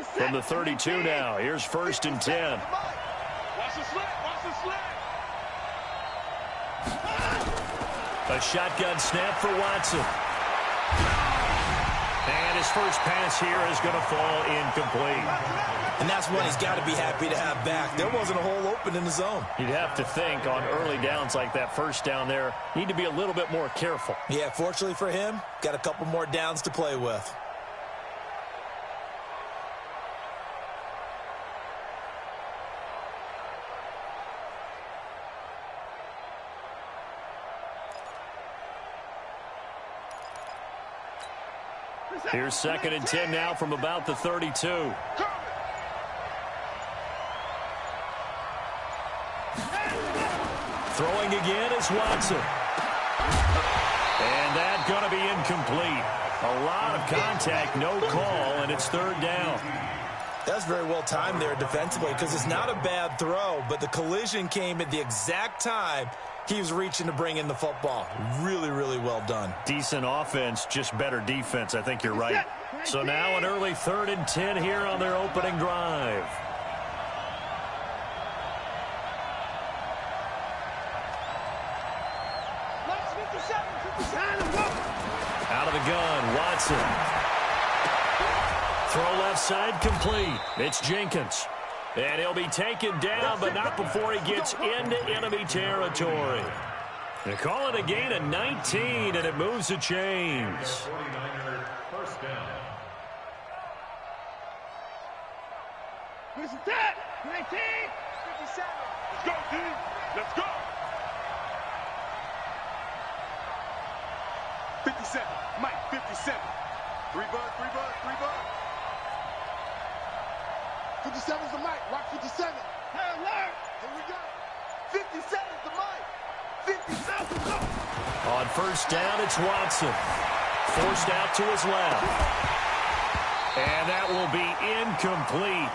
From the 32 now, here's 1st and 10. Watch the slant. Watch the slant. A shotgun snap for Watson. And his first pass here is going to fall incomplete. And that's one he's got to be happy to have back. There wasn't a hole open in the zone. You'd have to think on early downs like that first down there, need to be a little bit more careful. Yeah, fortunately for him, got a couple more downs to play with. Here's 2nd and 10 now from about the 32. Throwing again is Watson. And that's going to be incomplete. A lot of contact, no call, and it's 3rd down. That's very well timed there defensively because it's not a bad throw, but the collision came at the exact time he was reaching to bring in the football. Really, really well done. Decent offense, just better defense. I think you're right. So now an early 3rd and 10 here on their opening drive. Out of the gun, Watson. Throw left side complete. It's Jenkins. And he'll be taken down, but not before he gets into enemy territory. They call it a gain of 19, and it moves the chains. 49er first down. Who's that? 19, 57. Let's go, D. Let's go. 57. Mike, 57. 3 bud, 3 bud, 3 bud. 57's the mic. Rock 57. Hey, alert. Here we go. 57's the mic. 57's go. On first down, it's Watson. Forced out to his left. And that will be incomplete.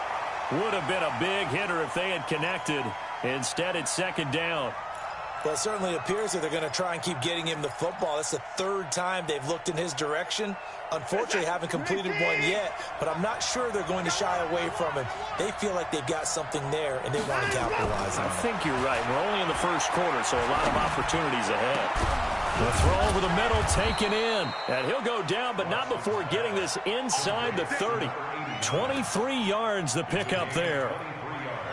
Would have been a big hitter if they had connected. Instead, it's 2nd down. Well, it certainly appears that they're going to try and keep getting him the football. That's the 3rd time they've looked in his direction. Unfortunately, haven't completed one yet, but I'm not sure they're going to shy away from him. They feel like they've got something there, and they want to capitalize on it. I think you're right. We're only in the first quarter, so a lot of opportunities ahead. The throw over the middle taken in, and he'll go down, but not before getting this inside the 30. 23 yards the pickup there.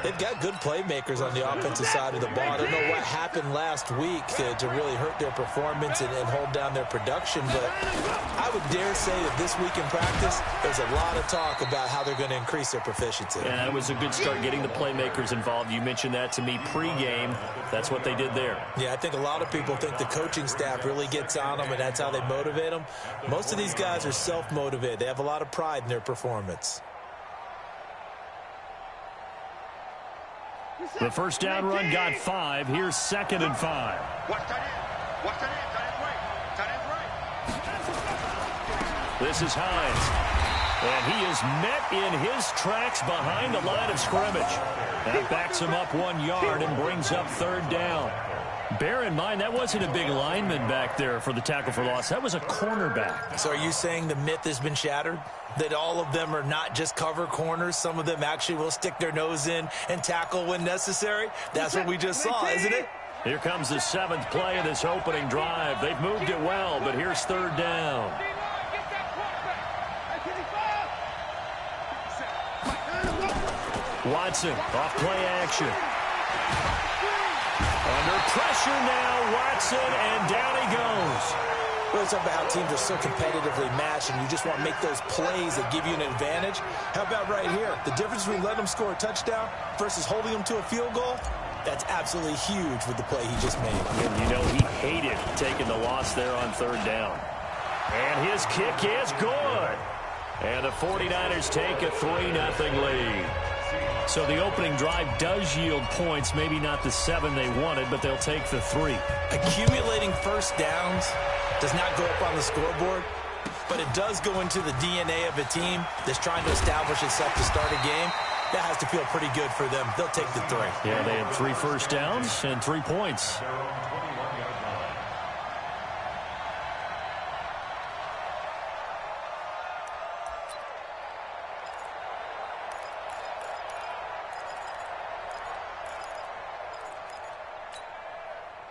They've got good playmakers on the offensive side of the ball. I don't know what happened last week to really hurt their performance and hold down their production, but I would dare say that this week in practice, there's a lot of talk about how they're going to increase their proficiency. Yeah, it was a good start getting the playmakers involved. You mentioned that to me pregame. That's what they did there. Yeah, I think a lot of people think the coaching staff really gets on them, and that's how they motivate them. Most of these guys are self-motivated. They have a lot of pride in their performance. The first down run got 5. Here's 2nd and 5. Watch tight end. Watch tight end. Tight end's right. Tight end's right. This is Hines. And he is met in his tracks behind the line of scrimmage. That backs him up 1 yard and brings up 3rd down. Bear in mind, that wasn't a big lineman back there for the tackle for loss. That was a cornerback. So are you saying the myth has been shattered? That all of them are not just cover corners? Some of them actually will stick their nose in and tackle when necessary? That's what we just saw, isn't it? Here comes the 7th play of this opening drive. They've moved it well, but here's 3rd down. Watson, off play action. Under pressure now, Watson, and down he goes. Well, it's about how teams are so competitively matched, and you just want to make those plays that give you an advantage. How about right here? The difference between letting them score a touchdown versus holding them to a field goal, that's absolutely huge with the play he just made. And you know he hated taking the loss there on 3rd down. And his kick is good. And the 49ers take a 3-0 lead. So the opening drive does yield points, maybe not the 7 they wanted, but they'll take the 3. Accumulating first downs does not go up on the scoreboard, but it does go into the DNA of a team that's trying to establish itself to start a game. That has to feel pretty good for them. They'll take the 3. Yeah, they had 3 first downs and 3 points.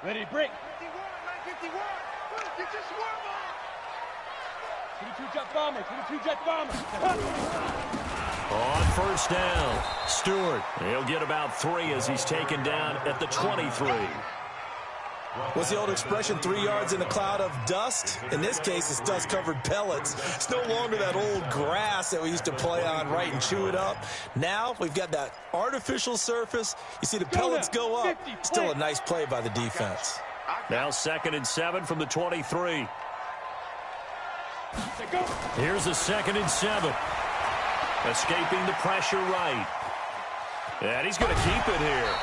Ready, break. 51, 951. Get your swerve on. 22 jet bomber, 22 jet bomber. On first down, Stewart. He'll get about 3 as he's taken down at the 23. What's the old expression, 3 yards in a cloud of dust? In this case, it's dust-covered pellets. It's no longer that old grass that we used to play on, right, and chew it up. Now we've got that artificial surface. You see the pellets go up. Still a nice play by the defense. Now 2nd and 7 from the 23. Here's a 2nd and 7. Escaping the pressure right. And he's going to keep it here.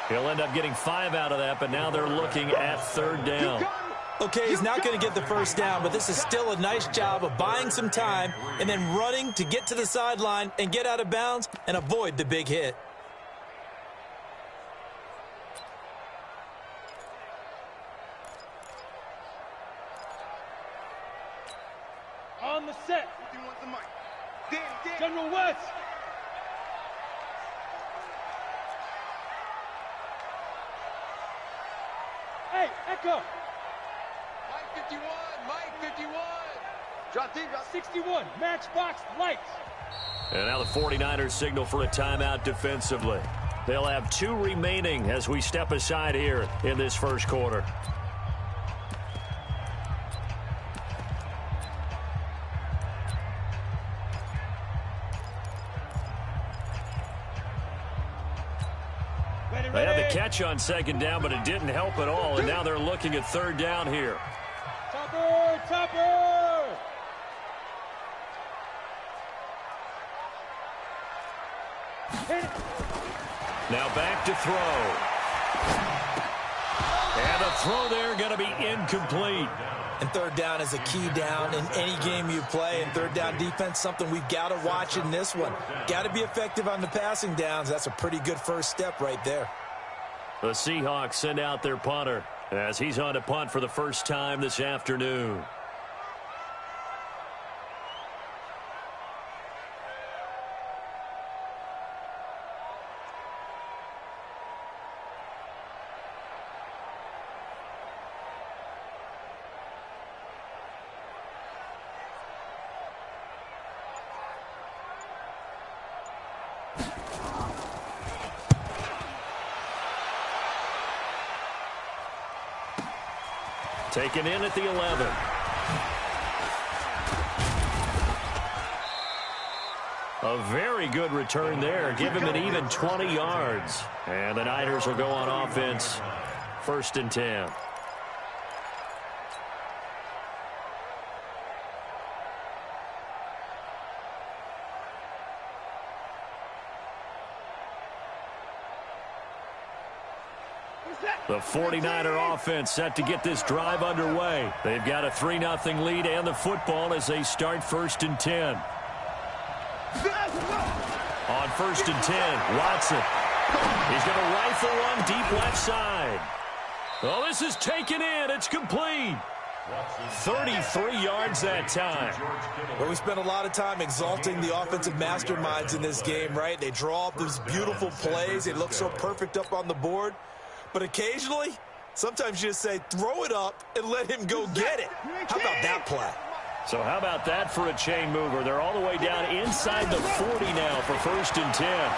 He'll end up getting 5 out of that, but now they're looking at 3rd down. Okay, he's not going to get the first down, but this is still a nice job of buying some time and then running to get to the sideline and get out of bounds and avoid the big hit. On the set. 51's the mic. Dan. General West. Hey, Echo. Mike 51, Mike 51. Drop deep, drop 61, matchbox lights. And now the 49ers signal for a timeout defensively. They'll have 2 remaining as we step aside here in this first quarter. They had the catch on 2nd down, but it didn't help at all, and now they're looking at 3rd down here. Topper, Topper! Now back to throw. And the throw there going to be incomplete. And 3rd down is a key down in any game you play. And 3rd down defense, something we've got to watch in this one. Got to be effective on the passing downs. That's a pretty good first step right there. The Seahawks send out their punter as he's on to punt for the first time this afternoon. Taken in at the 11. A very good return there. Give him an even 20 yards. And the Niners will go on offense. 1st and 10. The 49er offense set to get this drive underway. They've got a 3-0 lead and the football as they start 1st and 10. On 1st and 10, Watson. He's going to rifle one deep left side. Oh, this is taken in. It's complete. 33 yards that time. Well, we spent a lot of time exalting the offensive masterminds in this game, right? They draw up these beautiful plays. They look so perfect up on the board. But occasionally, sometimes you just say, throw it up and let him go get it. How about that play? So how about that for a chain mover? They're all the way down inside the 40 now for 1st and 10.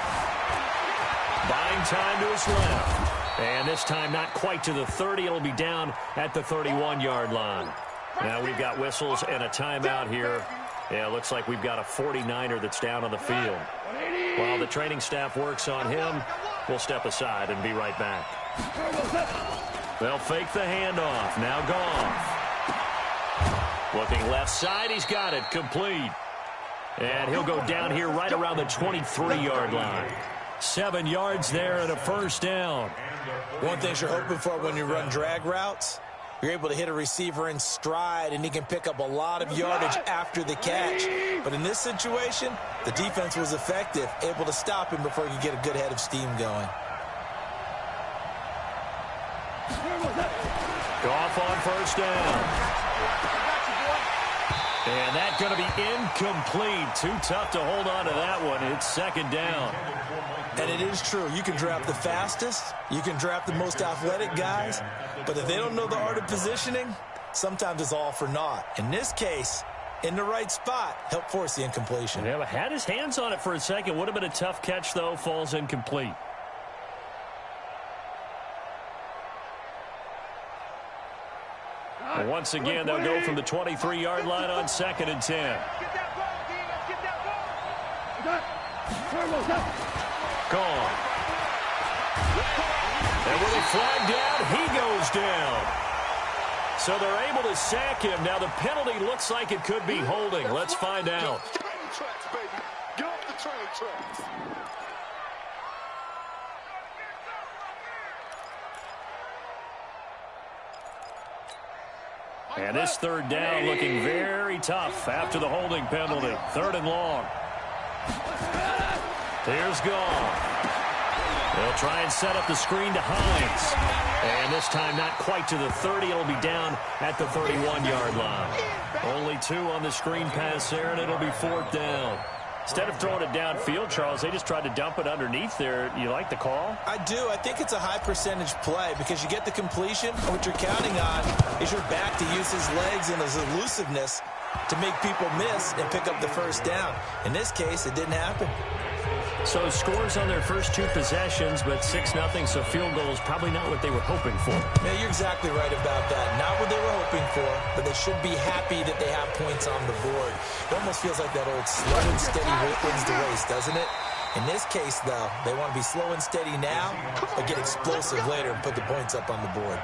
Buying time to his left. And this time not quite to the 30. It'll be down at the 31-yard line. Now we've got whistles and a timeout here. Yeah, it looks like we've got a 49er that's down on the field. While the training staff works on him, we'll step aside and be right back. They'll fake the handoff. Now Goff. Looking left side. He's got it. Complete. And he'll go down here right around the 23-yard line. 7 yards there and a 1st down. One thing you're hoping for when you run drag routes, you're able to hit a receiver in stride, and he can pick up a lot of yardage after the catch. But in this situation, the defense was effective, able to stop him before he could get a good head of steam going. Goff on 1st down. And that's going to be incomplete. Too tough to hold on to that one. It's second down. And it is true. You can draft the fastest. You can draft the most athletic guys. But if they don't know the art of positioning, sometimes it's all for naught. In this case, in the right spot, help force the incompletion. Yeah, but had his hands on it for a second. Would have been a tough catch, though. Falls incomplete. Once again, they'll go from the 23-yard line on 2nd and 10. Get that ball, D. Let's get that ball. Gone. And when he flagged down, he goes down. So they're able to sack him. Now the penalty looks like it could be holding. Let's find out. Train tracks, baby. Get off the train tracks. And this third down looking very tough after the holding penalty. 3rd and long. Here's Gone. They'll try and set up the screen to Hines. And this time not quite to the 30. It'll be down at the 31-yard line. Only 2 on the screen pass there, and it'll be 4th down. Instead of throwing it downfield, Charles, they just tried to dump it underneath there. You like the call? I do. I think it's a high percentage play because you get the completion. And what you're counting on is your back to use his legs and his elusiveness to make people miss and pick up the first down. In this case, it didn't happen. So scores on their first 2 possessions, but 6-0, so field goal is probably not what they were hoping for. Yeah, you're exactly right about that. Not what they were hoping for, but they should be happy that they have points on the board. It almost feels like that old slow and steady wins the race, doesn't it? In this case, though, they want to be slow and steady now, but get explosive later and put the points up on the board.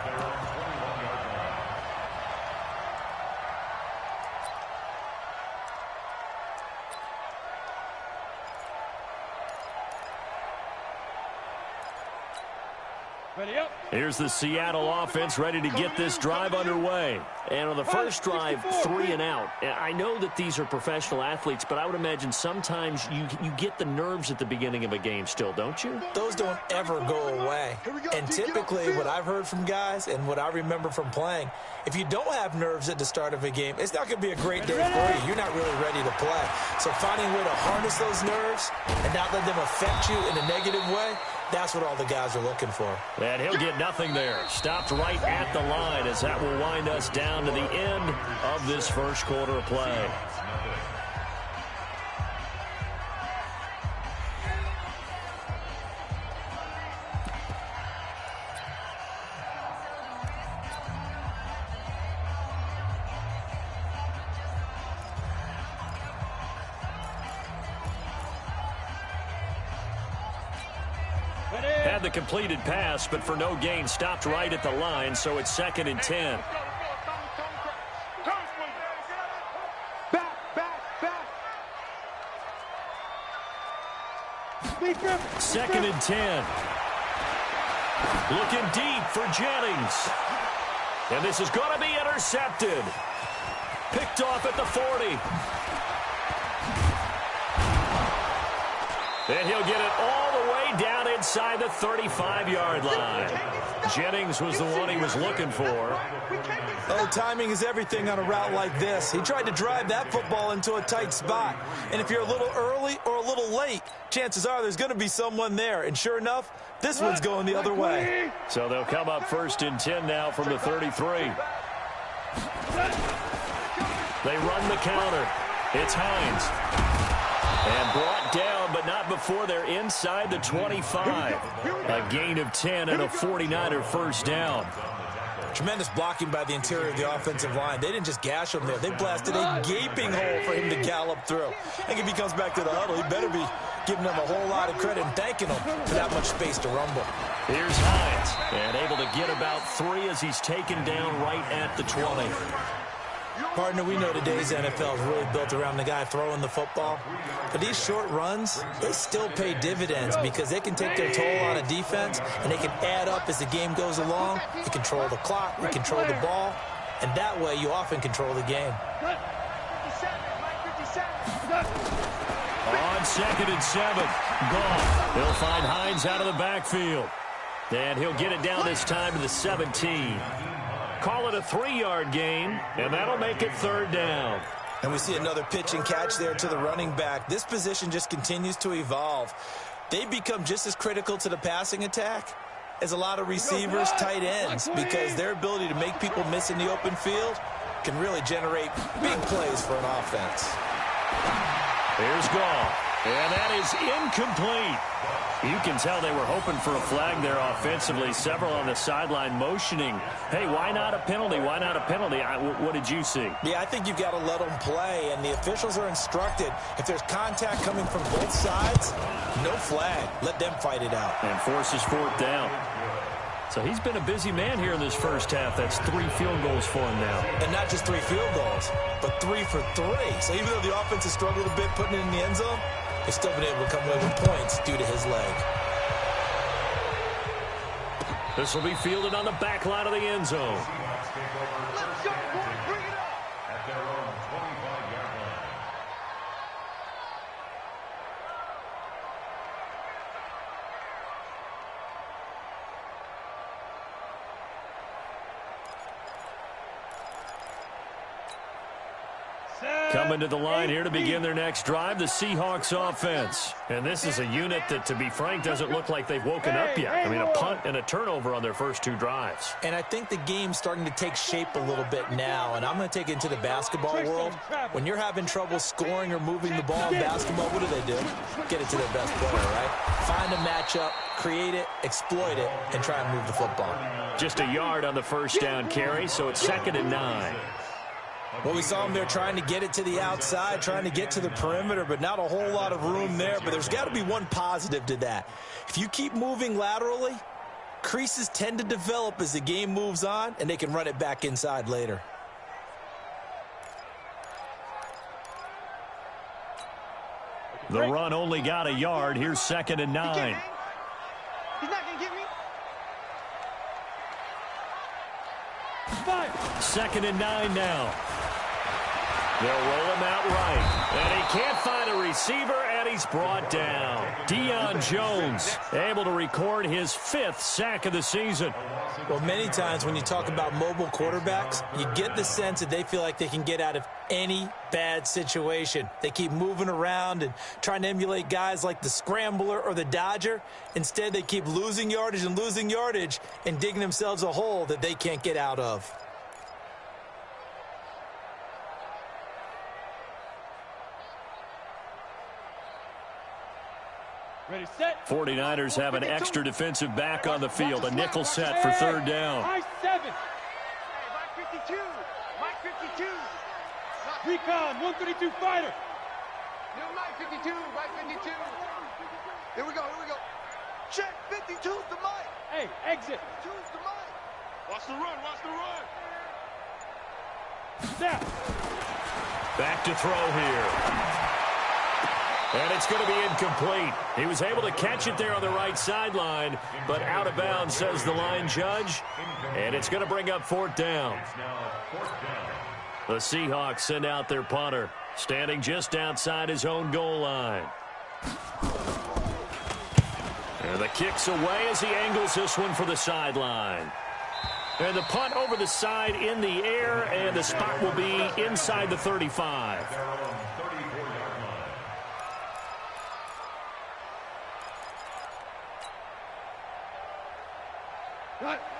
Ready up. Here's the Seattle offense ready to get this drive underway. And on the first drive, 3 and out. I know that these are professional athletes, but I would imagine sometimes you get the nerves at the beginning of a game still, don't you? Those don't ever go away. And typically what I've heard from guys and what I remember from playing, if you don't have nerves at the start of a game, it's not going to be a great day for you. You're not really ready to play. So finding a way to harness those nerves and not let them affect you in a negative way, that's what all the guys are looking for. And he'll get nothing there. Stopped right at the line as that will wind us down to the end of this first quarter of play. Had the completed pass, but for no gain, stopped right at the line, so it's 2nd and 10. Back. 2nd and 10. Looking deep for Jennings. And this is going to be intercepted. Picked off at the 40. And he'll get it all the way down inside the 35-yard line. Jennings was the one he was looking for. Oh, timing is everything on a route like this. He tried to drive that football into a tight spot. And if you're a little early or a little late, chances are there's going to be someone there. And sure enough, this one's going the other way. So they'll come up 1st and 10 now from the 33. They run the counter. It's Hines. And brought down, but not before they're inside the 25. A gain of 10 and a 49er first down. Tremendous blocking by the interior of the offensive line. They didn't just gash him there. They blasted a gaping hole for him to gallop through. I think if he comes back to the huddle, he better be giving them a whole lot of credit and thanking them for that much space to rumble. Here's Hines, and able to get about 3 as he's taken down right at the 20. Partner, we know today's NFL is really built around the guy throwing the football. But these short runs, they still pay dividends because they can take their toll on a defense and they can add up as the game goes along. You control the clock, you control the ball, and that way you often control the game. On 2nd and 7, Gone. He'll find Hines out of the backfield. And he'll get it down this time to the 17. Call it a 3-yard gain, and that'll make it 3rd down. And we see another pitch and catch there to the running back. This position just continues to evolve. They become just as critical to the passing attack as a lot of receivers, tight ends, because their ability to make people miss in the open field can really generate big plays for an offense. Here's Gall, and that is incomplete. You can tell they were hoping for a flag there offensively. Several on the sideline motioning, hey, why not a penalty? Why not a penalty? What did you see? Yeah, I think you've got to let them play, and the officials are instructed, if there's contact coming from both sides, no flag. Let them fight it out. And forces fourth down. So he's been a busy man here in this first half. That's 3 field goals for him now. And not just 3 field goals, but 3 for 3. So even though the offense has struggled a bit putting it in the end zone, they've still been able to come away with points due to his leg. This will be fielded on the back line of the end zone. Let's go, boys. Bring it up. At their own 25-yard line. Coming to the line here to begin their next drive, the Seahawks offense. And this is a unit that, to be frank, doesn't look like they've woken up yet. I mean, a punt and a turnover on their first 2 drives. And I think the game's starting to take shape a little bit now, and I'm going to take it into the basketball world. When you're having trouble scoring or moving the ball in basketball, what do? Get it to their best player, right? Find a matchup, create it, exploit it, and try and move the football. Just a yard on the first down carry, so it's 2nd and 9. Well, we saw him there trying to get it to the outside, trying to get to the perimeter, but not a whole lot of room there. But there's got to be one positive to that. If you keep moving laterally, creases tend to develop as the game moves on, and they can run it back inside later. The run only got a yard. Here's 2nd and 9. He's not going to get me. 2nd and 9 now. They'll roll him out right. And he can't find a receiver, and he's brought down. Deion Jones able to record his 5th sack of the season. Well, many times when you talk about mobile quarterbacks, you get the sense that they feel like they can get out of any bad situation. They keep moving around and trying to emulate guys like the Scrambler or the Dodger. Instead, they keep losing yardage and digging themselves a hole that they can't get out of. Ready, set. 49ers have an extra defensive back on the field. A nickel set for 3rd down. High 7. Hey, Mike 52. Mike 52. Recon, 132 fighter. No, Mike 52. Mike 52. Here we go. Check. 52's the Mike. Hey, exit. 52's the Mike. Watch the run. Watch the run. Snap. Back to throw here. And it's going to be incomplete. He was able to catch it there on the right sideline, but out of bounds, says the line judge. And it's going to bring up 4th down. The Seahawks send out their punter, standing just outside his own goal line. And the kick's away as he angles this one for the sideline. And the punt over the side in the air, and the spot will be inside the 35.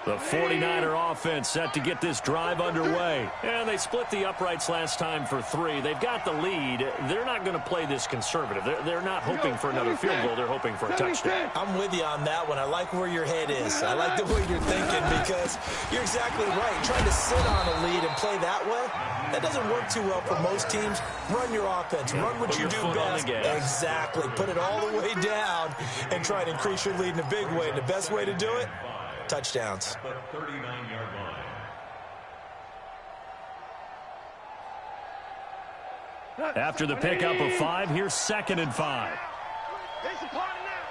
The 49er offense set to get this drive underway. And they split the uprights last time for 3. They've got the lead. They're not going to play this conservative. They're not hoping for another field goal. They're hoping for a touchdown. I'm with you on that one. I like where your head is. I like the way you're thinking because you're exactly right. Trying to sit on a lead and play that way, that doesn't work too well for most teams. Run your offense. Run what you do best. Exactly. Put it all the way down and try to increase your lead in a big way. And the best way to do it, touchdowns. The 39-yard line. After the pickup of 5, here's 2nd and 5. There's a party now.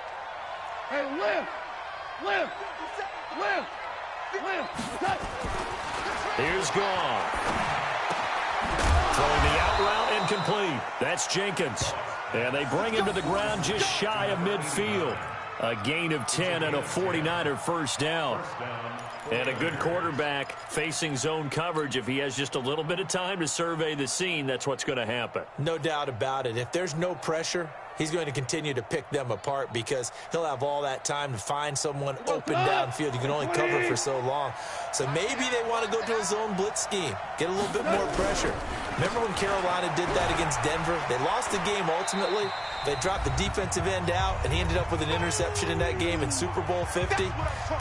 Hey, lift. Here's Gall. Throwing the out route incomplete. That's Jenkins. And they bring him to the ground just shy of midfield. A gain of 10 and a 49er first down. And a good quarterback facing zone coverage. If he has just a little bit of time to survey the scene, that's what's going to happen. No doubt about it. If there's no pressure, he's going to continue to pick them apart because he'll have all that time to find someone open downfield. You can only cover for so long. So maybe they want to go to a zone blitz scheme, get a little bit more pressure. Remember when Carolina did that against Denver? They lost the game ultimately. They dropped the defensive end out, and he ended up with an interception in that game in Super Bowl 50.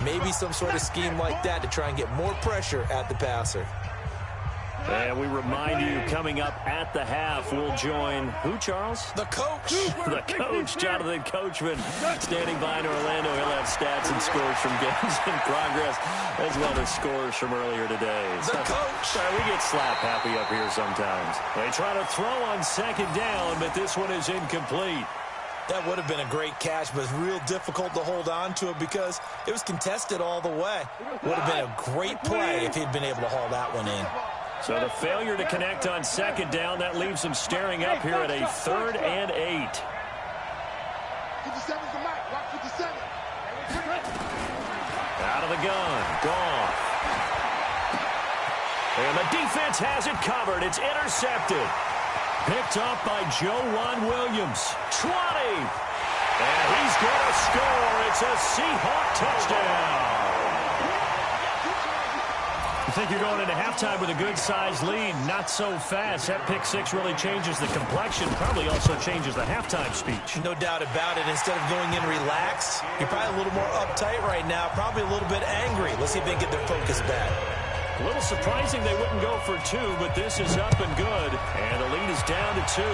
Maybe some sort of scheme like that to try and get more pressure at the passer. And we remind you, coming up at the half, we'll join who, Charles? The coach. The coach, Jonathan Coachman, standing by in Orlando. He'll have stats and scores from games in progress, as well as scores from earlier today. The coach. We get slap happy up here sometimes. They try to throw on second down, but this one is incomplete. That would have been a great catch, but it's real difficult to hold on to it because it was contested all the way. Would have been a great play if he'd been able to haul that one in. So the failure to connect on second down, that leaves them staring up here at a 3rd and 8. 57's the mic. Watch 57. Out of the gun. Gone. And the defense has it covered. It's intercepted. Picked up by Joejuan Williams. 20. And he's going to score. It's a Seahawk touchdown. You think you're going into halftime with a good-sized lead. Not so fast. That pick six really changes the complexion. Probably also changes the halftime speech. No doubt about it. Instead of going in relaxed, you're probably a little more uptight right now. Probably a little bit angry. Let's see if they can get their focus back. A little surprising they wouldn't go for 2, but this is up and good. And the lead is down to 2.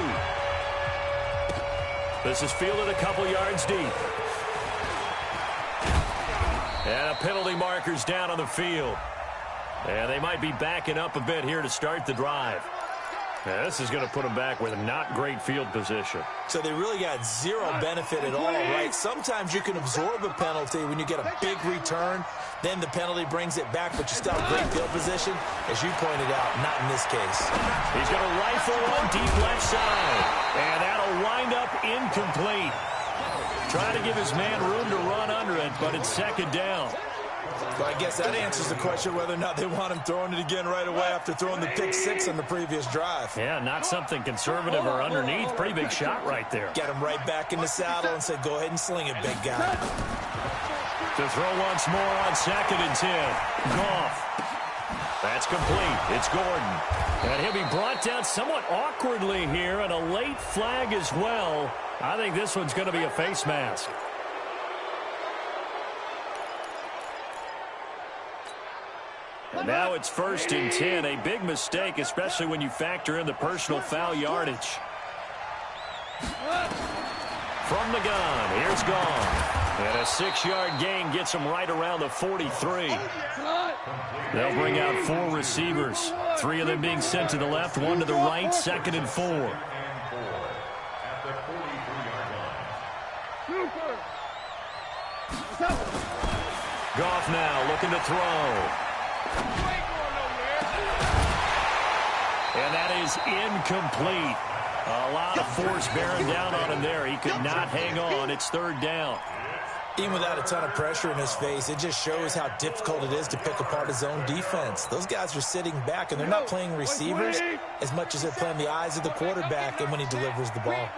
This is fielded a couple yards deep. And a penalty marker's down on the field. And they might be backing up a bit here to start the drive. Now, this is going to put them back with a not great field position. So they really got zero benefit at all, right? Sometimes you can absorb a penalty when you get a big return. Then the penalty brings it back, but you still have great field position. As you pointed out, not in this case. He's going to rifle one deep left side. And that'll wind up incomplete. Trying to give his man room to run under it, but it's second down. Well, I guess that answers the question whether or not they want him throwing it again right away after throwing the pick six on the previous drive. Yeah, not something conservative or underneath. Pretty big shot right there. Get him right back in the saddle and say, go ahead and sling it, big guy. To throw once more on 2nd and 10. Goff. That's complete. It's Gordon. And he'll be brought down somewhat awkwardly here, and a late flag as well. I think this one's going to be a face mask. And now it's 1st and 10. A big mistake, especially when you factor in the personal foul yardage. From the gun, here's Goff. And a 6-yard gain gets him right around the 43. They'll bring out 4 receivers. 3 of them being sent to the left, 1 to the right, 2nd and 4. Goff now looking to throw. And that is incomplete. A lot of force bearing down on him there. He could not hang on. It's 3rd down. Even without a ton of pressure in his face, it just shows how difficult it is to pick apart his own defense. Those guys are sitting back, and they're not playing receivers as much as they're playing the eyes of the quarterback and when he delivers the ball.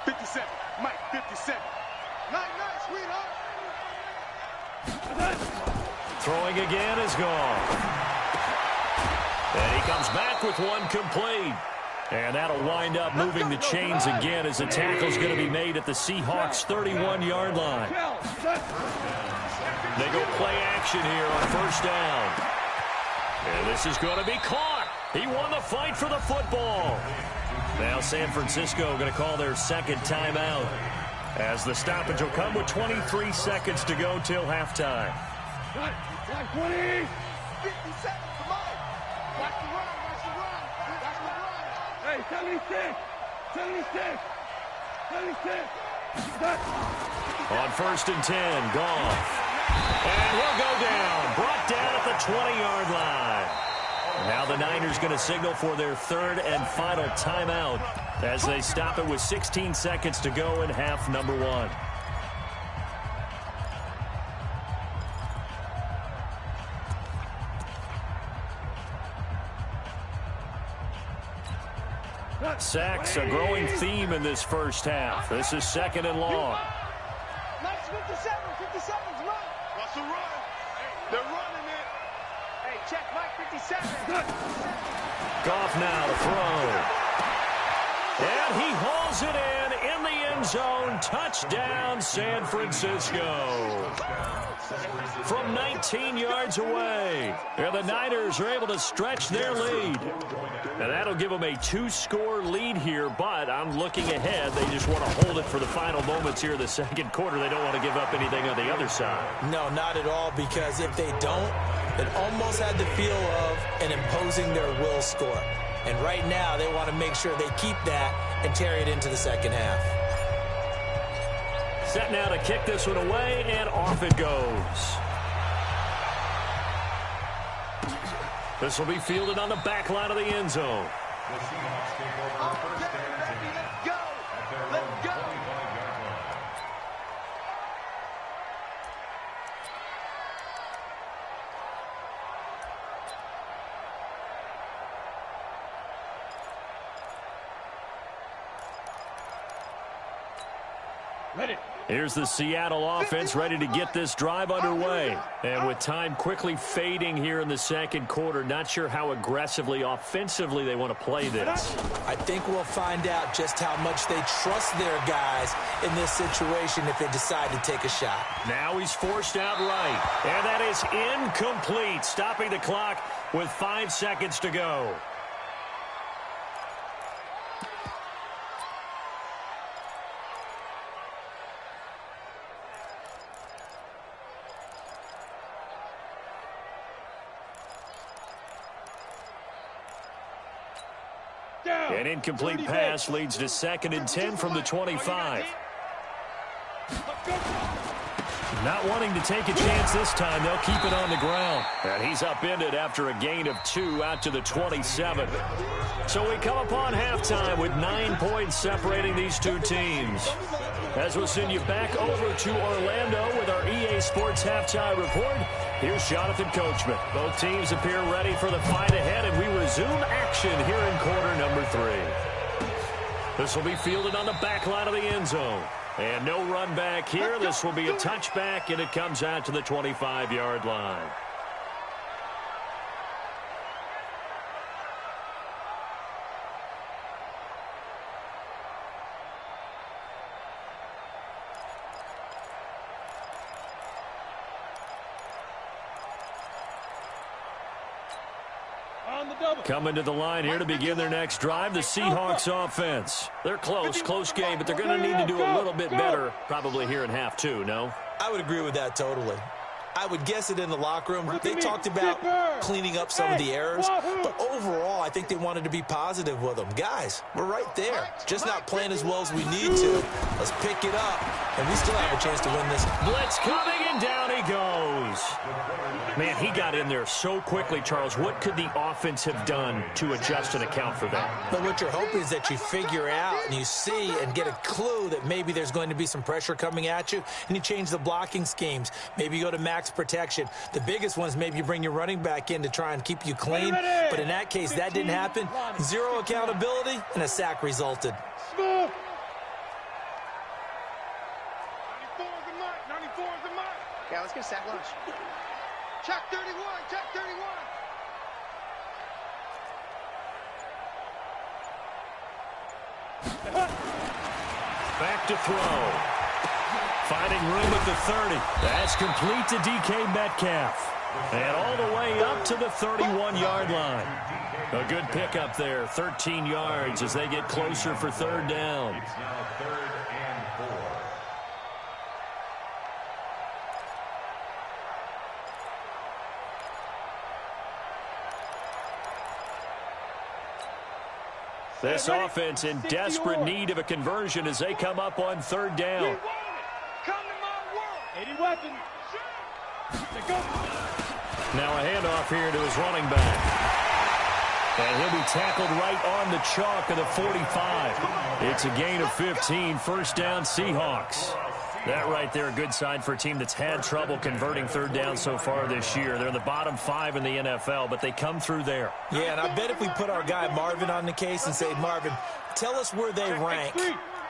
57. Mike, 57. Night, sweetheart. Throwing again is gone. And he comes back with one complete. And that'll wind up moving the chains again as the tackle's going to be made at the Seahawks' 31-yard line. They go play action here on 1st down. And this is going to be caught. He won the fight for the football. Now San Francisco going to call their 2nd timeout, as the stoppage will come with 23 seconds to go till halftime. 20. 50 seconds to mine. Watch the run. Hey, 76. 76. 76. On 1st and 10, Goff. And he'll go down. Brought down at the 20-yard line. Now the Niners going to signal for their third and final timeout as they stop it with 16 seconds to go in half number one. Sacks, a growing theme in this first half. This is second and long. Nice 57. 57's run. Russell run. They're running it. Hey, check Mike 57. Goff now to throw. And he hauls it in the end zone. Touchdown, San Francisco. From 19 yards away. And the Niners are able to stretch their lead. And that'll give them a 2-score lead here, but I'm looking ahead. They just want to hold it for the final moments here in the second quarter. They don't want to give up anything on the other side. No, not at all, because if they don't, it almost had the feel of an imposing their will score. And right now, they want to make sure they keep that and carry it into the second half. Set now to kick this one away, and off it goes. This will be fielded on the back line of the end zone. The Seahawks take over first and 10 Let's go. at their Let's own go. 25-yard line. Ready. Here's the Seattle offense ready to get this drive underway. And with time quickly fading here in the second quarter, not sure how aggressively, offensively they want to play this. I think we'll find out just how much they trust their guys in this situation if they decide to take a shot. Now he's forced out right. And that is incomplete, stopping the clock with 5 seconds to go. An incomplete pass leads to 2nd and 10 from the 25. Not wanting to take a chance this time, they'll keep it on the ground. And he's upended after a gain of 2 out to the 27. So we come upon halftime with 9 points separating these two teams. As we'll send you back over to Orlando with our EA Sports Halftime Report, here's Jonathan Coachman. Both teams appear ready for the fight ahead, and we resume action here in quarter number 3. This will be fielded on the back line of the end zone. And no run back here. This will be a touchback, and it comes out to the 25-yard line. Coming to the line here to begin their next drive, the Seahawks offense. They're close game, but they're going to need to do a little bit better probably here in half 2, no? I would agree with that totally. I would guess it in the locker room. They talked about cleaning up some of the errors, but overall, I think they wanted to be positive with them. Guys, we're right there. Just not playing as well as we need to. Let's pick it up, and we still have a chance to win this. Blitz coming, and down he goes. Man, he got in there so quickly, Charles. What could the offense have done to adjust and account for that? But what you're hoping is that you figure out and you see and get a clue that maybe there's going to be some pressure coming at you, and you change the blocking schemes. Maybe you go to max protection. The biggest one is maybe you bring your running back in to try and keep you clean. But in that case, that didn't happen. 0 accountability, and a sack resulted. Smooth. 94 is the mark. 94 is the mark. Yeah, let's get a sack lunch. Check 31. Check 31. Back to throw. Finding room at the 30. That's complete to DK Metcalf. And all the way up to the 31-yard line. A good pickup there, 13 yards as they get closer for third down. It's now 3rd and 4. This offense in desperate need of a conversion as they come up on third down. Come to my world. 80 weapons. Go. Now a handoff here to his running back. And he'll be tackled right on the chalk of the 45. It's a gain of 15, first down Seahawks. That right there, a good sign for a team that's had trouble converting third down so far this year. They're in the bottom 5 in the NFL, but they come through there. Yeah, and I bet if we put our guy Marvin on the case and say, Marvin, tell us where they rank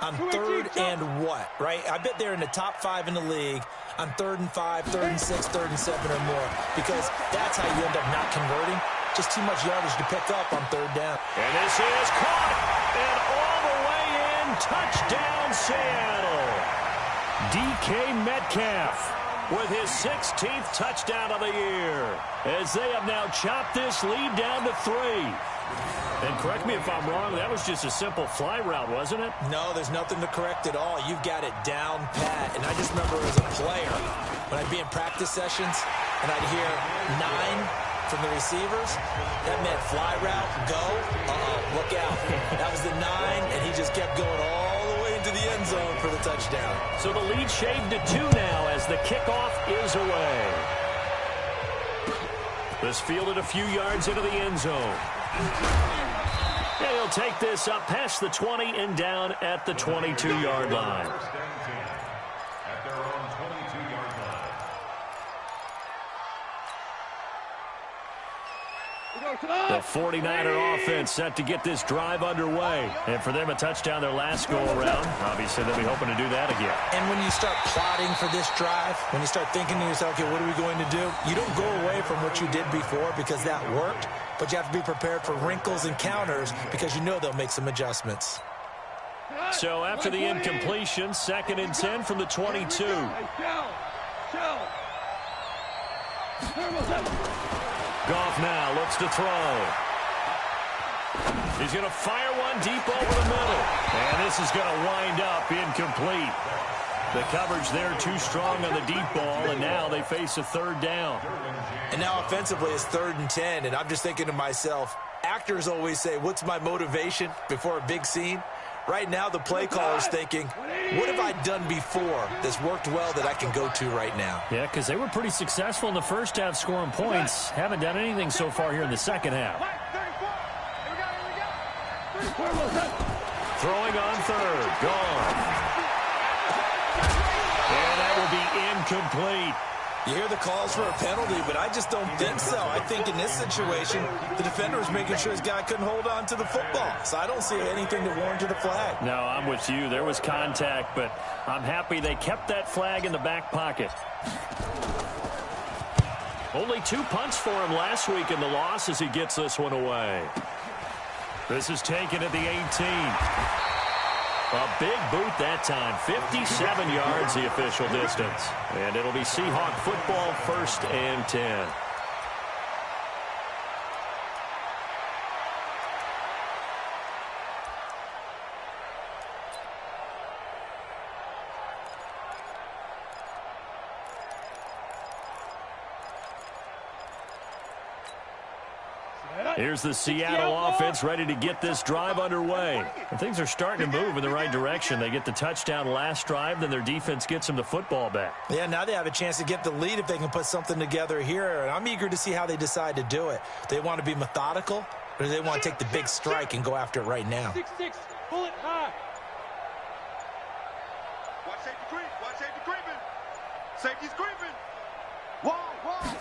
on third and what, right? I bet they're in the top 5 in the league on 3rd and 5, 3rd and 6, 3rd and 7 or more, because that's how you end up not converting. Just too much yardage to pick up on third down. And this is caught, and all the way in, touchdown Seattle. DK Metcalf with his 16th touchdown of the year, as they have now chopped this lead down to 3. And correct me if I'm wrong, that was just a simple fly route, wasn't it? No, there's nothing to correct at all. You've got it down pat. And I just remember as a player, when I'd be in practice sessions and I'd hear 9 from the receivers, that meant fly route, go, look out. That was the 9, and he just kept going all the way into the end zone for the touchdown. So the lead shaved to 2 now as the kickoff is away. This fielded a few yards into the end zone. And he'll take this up past the 20 and down at the 22-yard line. At their own 22-yard line. The 49er offense set to get this drive underway. And for them, a touchdown their last go-around. Obviously, they'll be hoping to do that again. And when you start plotting for this drive, when you start thinking to yourself, okay, what are we going to do? You don't go away from what you did before because that worked, but you have to be prepared for wrinkles and counters because you know they'll make some adjustments. So after the incompletion, 2nd and 10 from the 22. Goff now looks to throw. He's going to fire one deep over the middle. And this is going to wind up incomplete. The coverage there too strong on the deep ball, and now they face a 3rd down. And now offensively it's 3rd and 10, and I'm just thinking to myself, actors always say, what's my motivation before a big scene? Right now the play caller's thinking, what have I done before that's worked well that I can go to right now? Yeah, because they were pretty successful in the first half scoring points. Haven't done anything so far here in the second half. Throwing on 3rd. Gone. And that will be incomplete. You hear the calls for a penalty, but I just don't think so. I think in this situation, the defender was making sure his guy couldn't hold on to the football. So I don't see anything to warrant a flag. No, I'm with you. There was contact, but I'm happy they kept that flag in the back pocket. Only 2 punts for him last week in the loss as he gets this one away. This is taken at the 18. A big boot that time. 57 yards the official distance. And it'll be Seahawk football, 1st and 10. Here's the Seattle offense ready to get this drive underway. And things are starting to move in the right direction. They get the touchdown last drive, then their defense gets them the football back. Yeah, now they have a chance to get the lead if they can put something together here. And I'm eager to see how they decide to do it. They want to be methodical, or do they want to take the big strike and go after it right now? 6-6, pull it high. Watch safety creep. Watch safety creeping. Safety's creeping.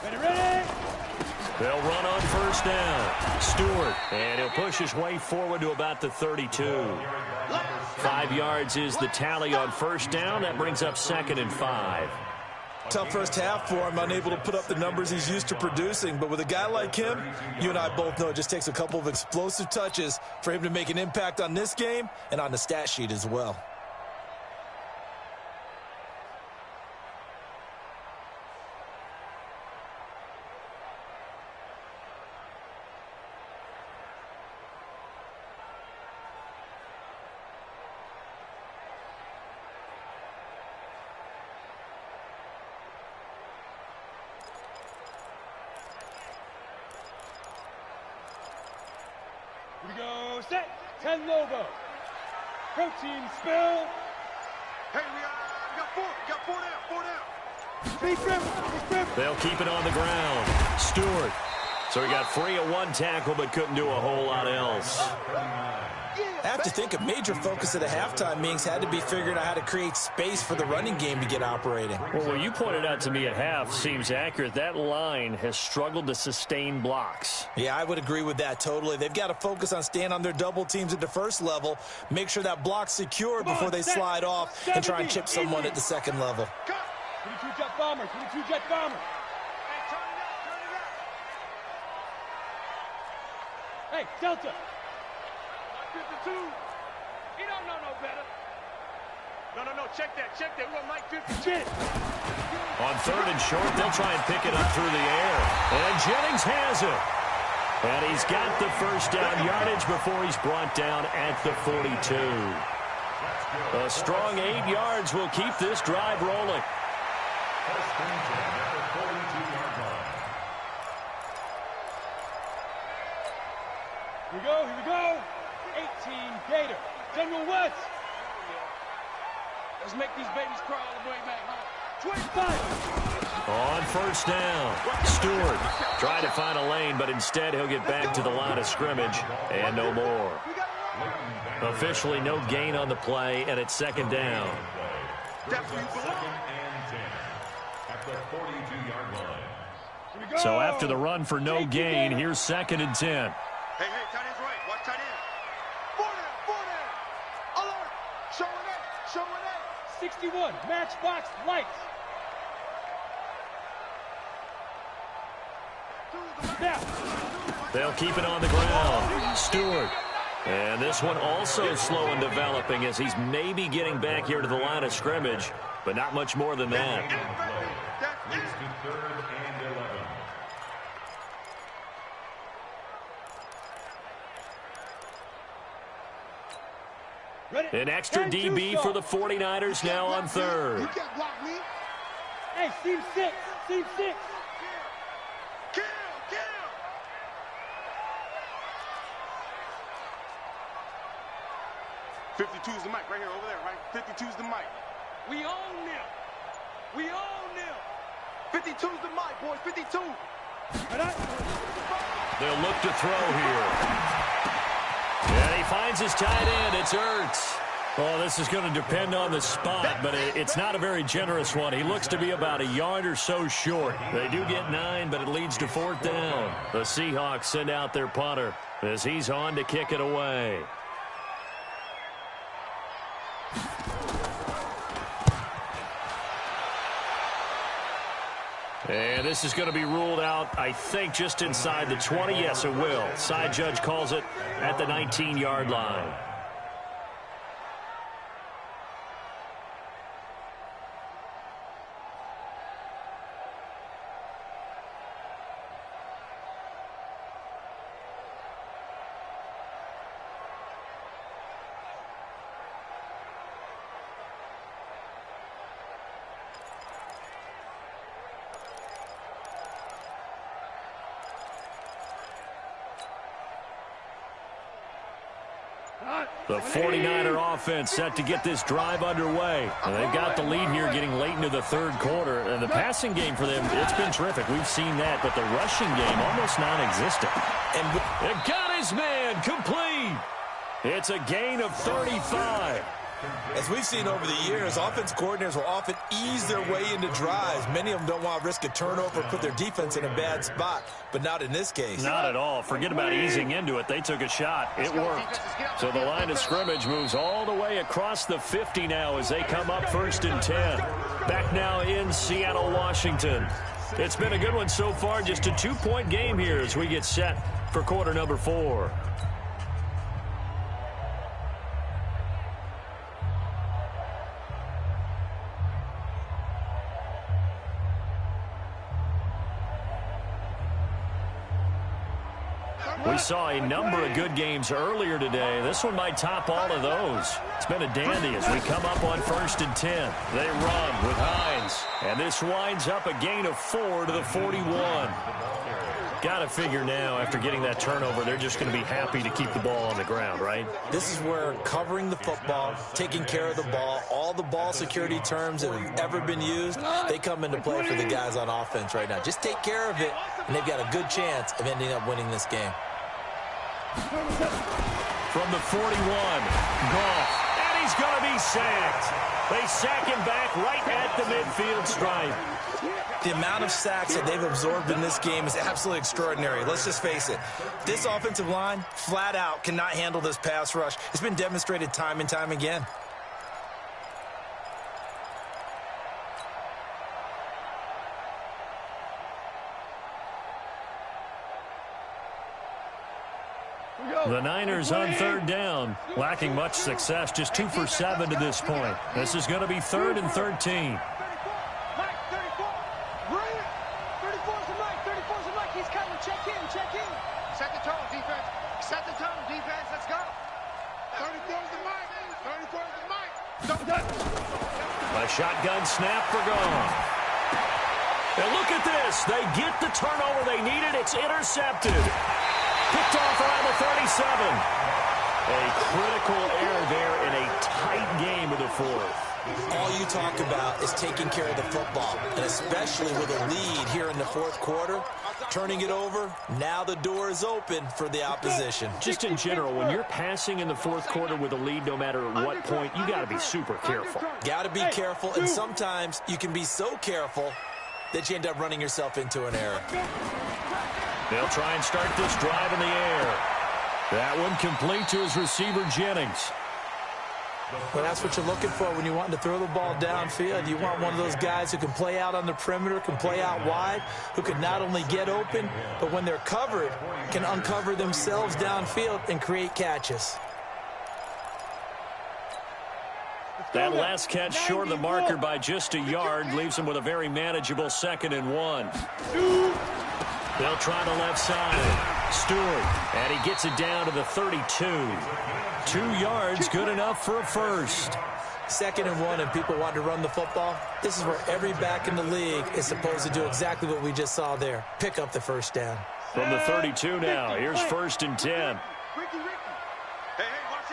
Ready. They'll run on 1st down. Stewart, and he'll push his way forward to about the 32. 5 yards is the tally on 1st down. That brings up 2nd and 5. Tough first half for him, unable to put up the numbers he's used to producing. But with a guy like him, you and I both know it just takes a couple of explosive touches for him to make an impact on this game and on the stat sheet as well. Here we go, set, 10 logo. Protein spill. Hey, we got 4. We got 4 down. 4 down. Speed grip. They'll keep it on the ground. Stewart So he got free of one tackle but couldn't do a whole lot else. I have to think a major focus of the halftime meetings had to be figuring out how to create space for the running game to get operating. Well, what you pointed out to me at half seems accurate. That line has struggled to sustain blocks. Yeah, I would agree with that totally. They've got to focus on staying on their double teams at the first level, make sure that block's secure before they slide off and try and chip someone at the second level. 22 jet bomber, 22 jet bomber. Hey, Delta. 52. He don't know no better. No, check that. We want Mike 52. On third and short, they'll try and pick it up through the air. And Jennings has it. And he's got the first down yardage before he's brought down at the 42. A strong 8 yards will keep this drive rolling. Here we go. 18 Gator. General West. Let's make these babies cry all the way back home. 25. On first down, Stewart trying to find a lane, but instead he'll get back to the line of scrimmage and no more. Officially no gain on the play, and it's second down. So after the run for no gain, here's second and 10. Hey, tight end's right. Watch tight end. 4 down. Alert. Showing it. 61, matchbox lights. Snap. They'll keep it on the ground. Stewart. And this one also slow in developing as he's maybe getting back here to the line of scrimmage, but not much more than that. An extra DB for the 49ers now on third. You can't block me. Hey, seam 6. Kill. 52's the mic right here, over there, right? 52's the mic. We own them. 52's the mic, boys. 52. They'll look to throw here. And he finds his tight end. It's Ertz. Well, this is going to depend on the spot, but it's not a very generous one. He looks to be about a yard or so short. They do get 9, but it leads to fourth down. The Seahawks send out their punter as he's on to kick it away. And this is going to be ruled out, I think, just inside the 20. Yes, it will. Side judge calls it at the 19-yard line. The 49er offense set to get this drive underway. And they've got the lead here getting late into the third quarter. And the passing game for them, it's been terrific. We've seen that. But the rushing game, almost non-existent. And it got his man complete. It's a gain of 35. As we've seen over the years, offense coordinators will often ease their way into drives. Many of them don't want to risk a turnover or put their defense in a bad spot, but not in this case. Not at all. Forget about easing into it. They took a shot. It worked. So the line of scrimmage moves all the way across the 50 now as they come up first and 10. Back now in Seattle, Washington. It's been a good one so far. Just a 2-point game here as we get set for quarter number 4. We saw a number of good games earlier today. This one might top all of those. It's been a dandy as we come up on first and 10. They run with Hines. And this winds up a gain of 4 to the 41. Got to figure now, after getting that turnover, they're just going to be happy to keep the ball on the ground, right? This is where covering the football, taking care of the ball, all the ball security terms that have ever been used, they come into play for the guys on offense right now. Just take care of it, and they've got a good chance of ending up winning this game. From the 41, Goff, and he's going to be sacked. They sack him back right at the midfield stripe. The amount of sacks that they've absorbed in this game is absolutely extraordinary. Let's just face it. This offensive line, flat out, cannot handle this pass rush. It's been demonstrated time and time again. The Niners on third down, lacking much success, just 2 for 7 to this point. This is going to be 3rd and 13. Set the tone, defense. Set the tone, defense. Let's go. 34 is the mic. 34 is the mic. A shotgun snap for Goff. And look at this. They get the turnover they needed. It's intercepted. Picked off around the 37. A critical error there in a tight game of the fourth. All you talk about is taking care of the football, and especially with a lead here in the fourth quarter, turning it over, now the door is open for the opposition. Just in general, when you're passing in the fourth quarter with a lead, no matter at what point, you got to be super careful. Got to be careful, and sometimes you can be so careful that you end up running yourself into an error. They'll try and start this drive in the air. That one complete to his receiver, Jennings. Well, that's what you're looking for when you want to throw the ball downfield. You want one of those guys who can play out on the perimeter, can play out wide, who can not only get open, but when they're covered, can uncover themselves downfield and create catches. That last catch short of the marker by just a yard leaves him with a very manageable 2nd and 1. They'll try the left side. Stewart, and he gets it down to the 32. 2 yards, good enough for a first. 2nd and 1, and people want to run the football. This is where every back in the league is supposed to do exactly what we just saw there. Pick up the first down. From the 32 now, here's 1st and 10. Hey, watch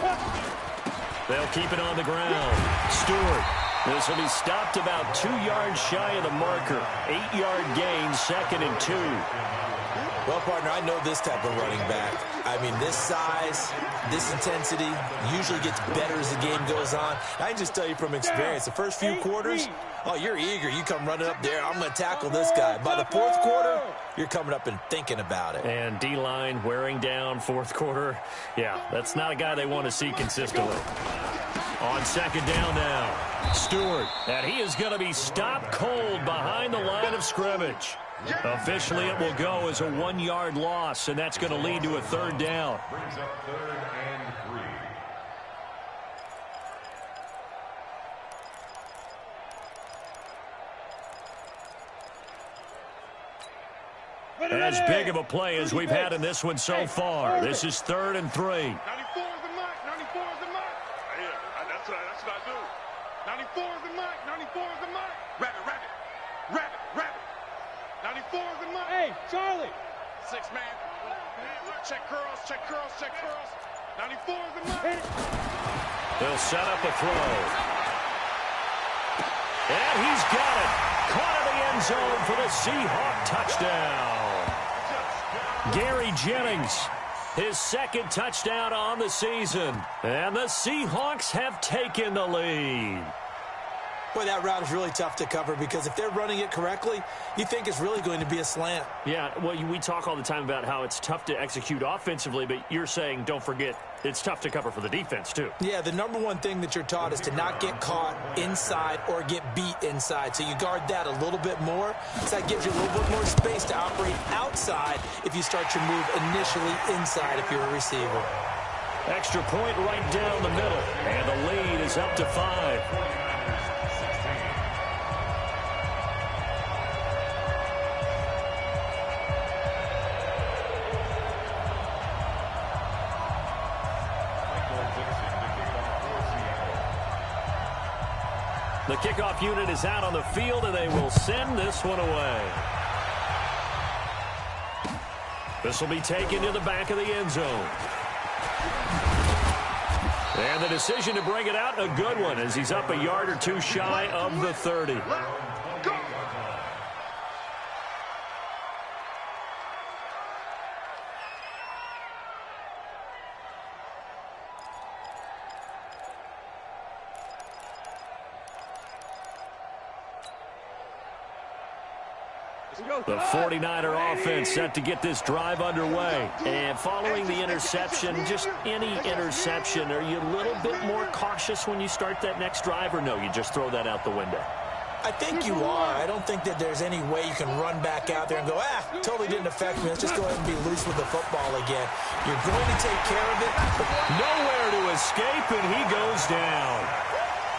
that. They'll keep it on the ground. Stewart. This will be stopped about 2 yards shy of the marker. 8-yard gain, 2nd and 2. Well, partner, I know this type of running back. I mean, this size, this intensity usually gets better as the game goes on. I can just tell you from experience, the first few quarters, oh, you're eager. You come running up there, I'm going to tackle this guy. By the fourth quarter, you're coming up and thinking about it. And D-line wearing down fourth quarter. Yeah, that's not a guy they want to see consistently. On 2nd down now, Stewart, and he is going to be stopped cold behind the line of scrimmage. Officially, it will go as a 1-yard loss, and that's going to lead to a 3rd down. Brings up 3rd and 3. As big of a play as we've had in this one so far. This is 3rd and 3. 94 is the mic. 94 is the mic. Yeah, that's what I do. 94 is the mic. 94 is the mic. Rabbit. 94 is the mic. Hey, Charlie. 6 man. Check curls. 94 is the mic. They'll set up a throw. And he's got it. Caught in the end zone for the Seahawk touchdown. Gary Jennings, his 2nd touchdown on the season. And the Seahawks have taken the lead. Boy, that route is really tough to cover because if they're running it correctly, you think it's really going to be a slant. Yeah, well, we talk all the time about how it's tough to execute offensively, but you're saying, don't forget, it's tough to cover for the defense, too. Yeah, the number one thing that you're taught is to not get caught inside or get beat inside. So you guard that a little bit more. So that gives you a little bit more space to operate outside if you start your move initially inside if you're a receiver. Extra point right down the middle, and the lead is up to 5. The kickoff unit is out on the field, and they will send this one away. This will be taken to the back of the end zone. And the decision to bring it out, a good one, as he's up a yard or two shy of the 30. The 49er offense set to get this drive underway. And following the interception, just any interception, are you a little bit more cautious when you start that next drive, or no, you just throw that out the window? I think you are. I don't think that there's any way you can run back out there and go, totally didn't affect me. Let's just go ahead and be loose with the football again. You're going to take care of it. But nowhere to escape, and he goes down.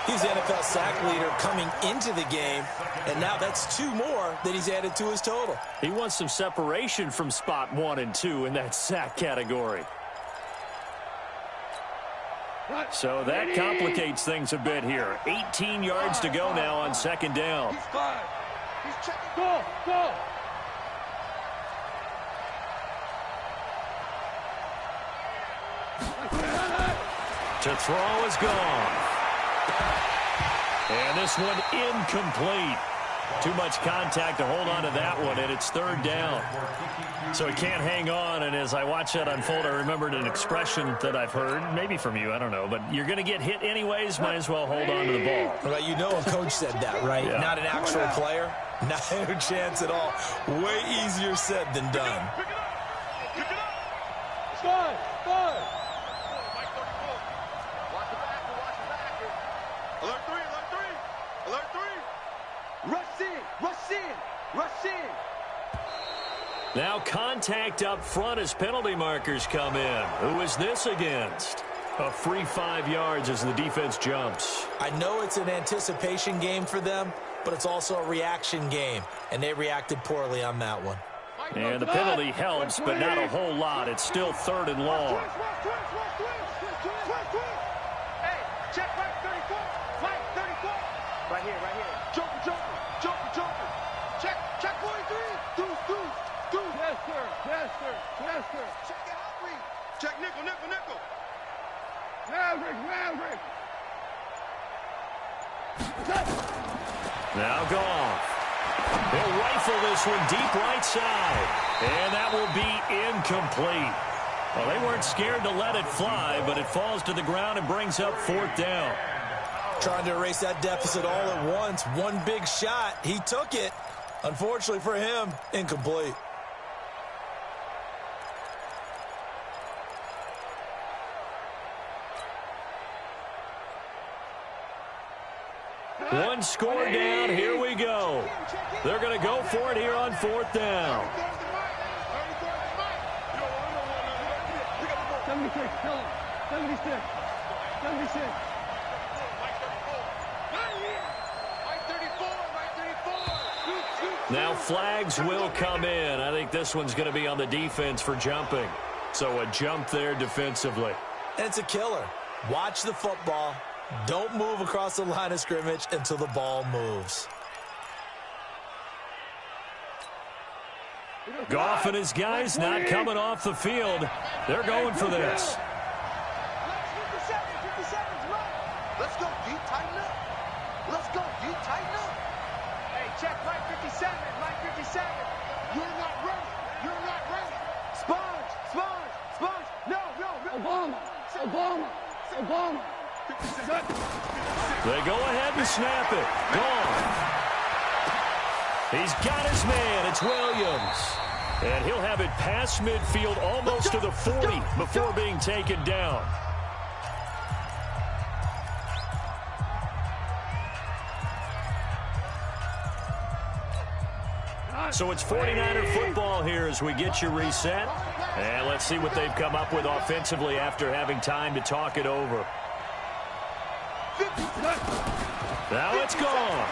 He's the NFL sack leader coming into the game, and now that's 2 more that he's added to his total. He wants some separation from spot 1 and 2 in that sack category. So that complicates things a bit here. 18 yards to go now on second down. He's fine. He's checking. Go! To throw is gone. And this one incomplete. Too much contact to hold on to that one, and it's third down. So he can't hang on, and as I watch that unfold, I remembered an expression that I've heard, maybe from you, I don't know, but you're going to get hit anyways, might as well hold on to the ball. Well, you know a coach said that, right? Yeah. Not an actual player. Not a chance at all. Way easier said than done. Five. Rush in. Now contact up front as penalty markers come in. Who is this against? A free 5 yards as the defense jumps. I know it's an anticipation game for them, but it's also a reaction game, and they reacted poorly on that one. And the penalty helps, but not a whole lot. It's still third and long. Hey, check right 34. Right 34. Right here. Joker. Check 43. Deuce. Yes, sir. Check your outreach. Check nickel. Maverick. Now Goff. He'll rifle this one deep right side. And that will be incomplete. Well, they weren't scared to let it fly, but it falls to the ground and brings up fourth down. Trying to erase that deficit all at once. One big shot. He took it. Unfortunately for him, incomplete. One score down. Here we go. They're going to go for it here on fourth down. 76, tell him. 76. Now flags will come in. I think this one's going to be on the defense for jumping. So a jump there defensively. And it's a killer. Watch the football. Don't move across the line of scrimmage until the ball moves. Goff and his guys not coming off the field. They're going for this. 57's right. Let's go deep, tighten up. Hey, check right 57. You're not ready. Sponge. No. Obama. They go ahead and snap it. Gone. He's got his man. It's Williams. And he'll have it past midfield almost to the 40 before being taken down. So it's 49er football here as we get you reset. And let's see what they've come up with offensively after having time to talk it over. Now it's gone.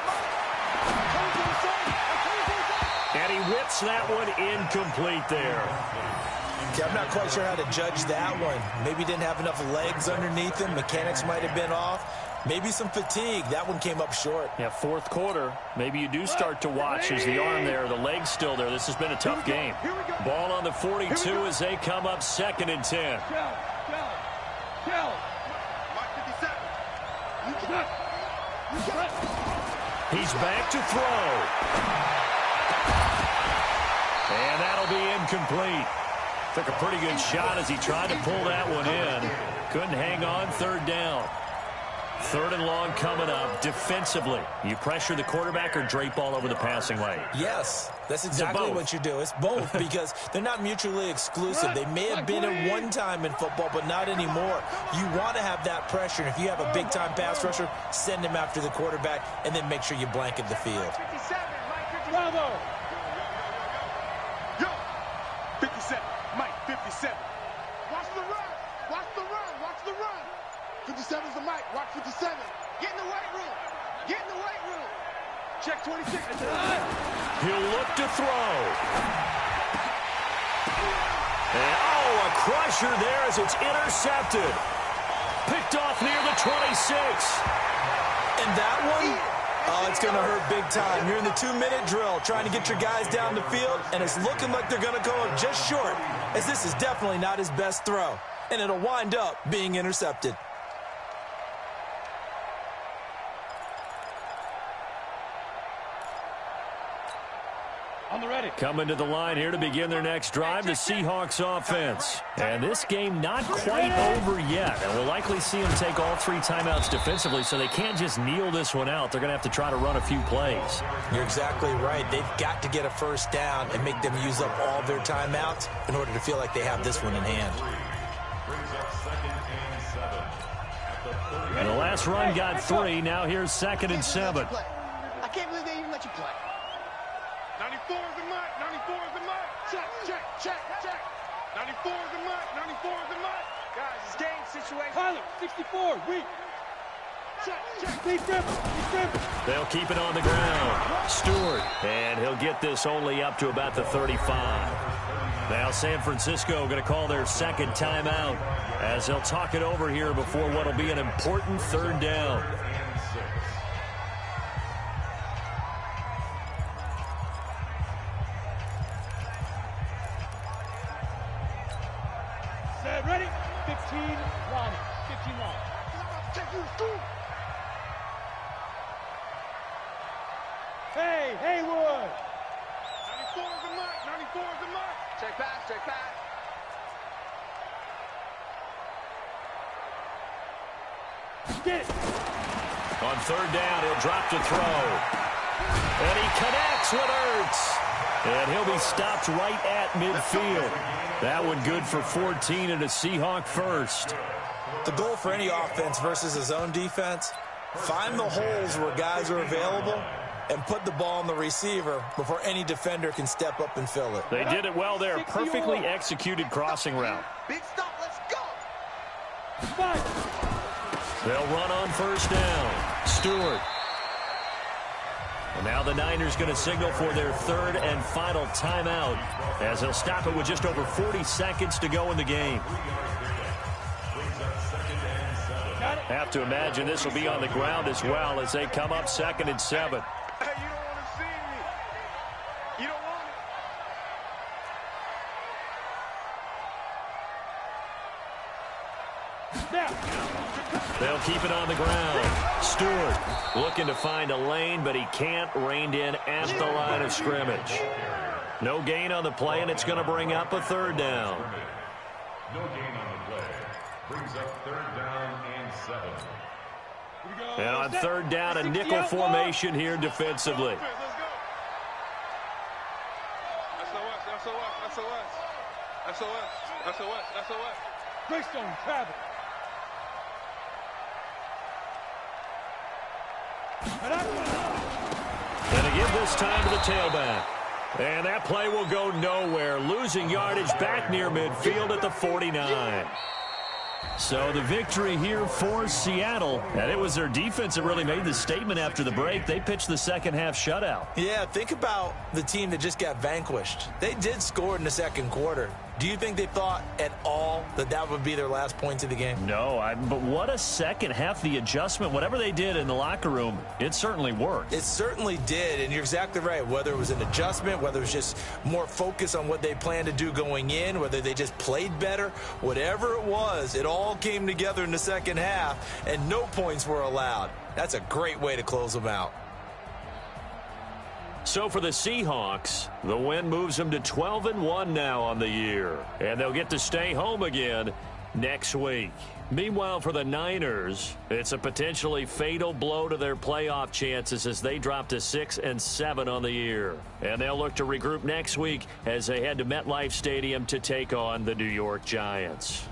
And he whips that one incomplete there. Okay, I'm not quite sure how to judge that one. Maybe didn't have enough legs underneath him. Mechanics might have been off. Maybe some fatigue. That one came up short. Yeah, fourth quarter. Maybe you do start to watch as the arm there, the leg's still there. This has been a tough game. Ball on the 42 as they come up 2nd and 10. He's back to throw. And that'll be incomplete. Took a pretty good shot as he tried to pull that one in. Couldn't hang on. 3rd down. 3rd and long coming up. Defensively, you pressure the quarterback or drape all over the passing lane? Yes, that's exactly what you do. It's both because they're not mutually exclusive. They may have been at one time in football, but not anymore. You want to have that pressure. And if you have a big-time pass rusher, send him after the quarterback and then make sure you blanket the field. Bravo! Yo! 57. Mike, 57. Watch the run. Watch the run. Watch the run. 57 is the mic. Watch 57. Get in the weight room. Get in the weight room. Check 26. He'll look to throw. And, a crusher there as it's intercepted. Picked off near the 26. And that one, it's going to hurt big time. You're in the 2-minute drill trying to get your guys down the field, and it's looking like they're going to go up just short, as this is definitely not his best throw, and it'll wind up being intercepted. On the ready. Coming to the line here to begin their next drive, the Seahawks offense. And this game not quite over yet. And we'll likely see them take all 3 timeouts defensively, so they can't just kneel this one out. They're going to have to try to run a few plays. You're exactly right. They've got to get a first down and make them use up all their timeouts in order to feel like they have this one in hand. And the last run got 3. Now here's 2nd and 7. I can't believe they even let you play. 94 is the mic. 94 is the mic. Check. 94 is the mic. 94 is the mic. Guys, it's game situation. Tyler, 64, weak. Check. Deep grip. They'll keep it on the ground. Stewart, and he'll get this only up to about the 35. Now San Francisco going to call their 2nd timeout as they'll talk it over here before what will be an important 3rd down. Set, ready? 15 line. 15 line. Take you to school. Hey, Haywood! 94 is the mic. 94 is the mic. Check back. Get it! On 3rd down, he'll drop to throw. And he connects with Ertz. And he'll be stopped right at midfield. That one good for 14 and a Seahawk first. The goal for any offense versus a zone defense, find the holes where guys are available and put the ball on the receiver before any defender can step up and fill it. They did it well there. Perfectly executed crossing route. Big stop. Let's go. Five. They'll run on 1st down. Stewart. And now the Niners going to signal for their 3rd and final timeout as they'll stop it with just over 40 seconds to go in the game. Have to imagine this will be on the ground as well as they come up 2nd and 7. Hey, you don't want to see me. You don't want it. Now. They'll keep it on the ground. Stewart looking to find a lane, but he can't. Reined in at the line of scrimmage. No gain on the play, and it's going to bring up a 3rd down. No gain on the play. Brings up 3rd down and 7. And on 3rd down, a nickel formation here defensively. Let's go. SOS. Greystone, travel. And to give this time to the tailback. And that play will go nowhere. Losing yardage back near midfield at the 49. So the victory here for Seattle. And it was their defense that really made the statement after the break. They pitched the second half shutout. Yeah, think about the team that just got vanquished. They did score in the 2nd quarter, Do you think they thought at all that that would be their last points of the game? No, but what a second half. The adjustment, whatever they did in the locker room, it certainly worked. It certainly did, and you're exactly right. Whether it was an adjustment, whether it was just more focus on what they planned to do going in, whether they just played better, whatever it was, it all came together in the second half, and no points were allowed. That's a great way to close them out. So for the Seahawks, the win moves them to 12-1 now on the year. And they'll get to stay home again next week. Meanwhile, for the Niners, it's a potentially fatal blow to their playoff chances as they drop to 6-7 on the year. And they'll look to regroup next week as they head to MetLife Stadium to take on the New York Giants.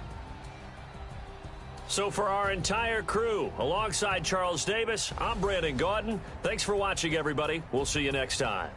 So for our entire crew, alongside Charles Davis, I'm Brandon Gaudin. Thanks for watching, everybody. We'll see you next time.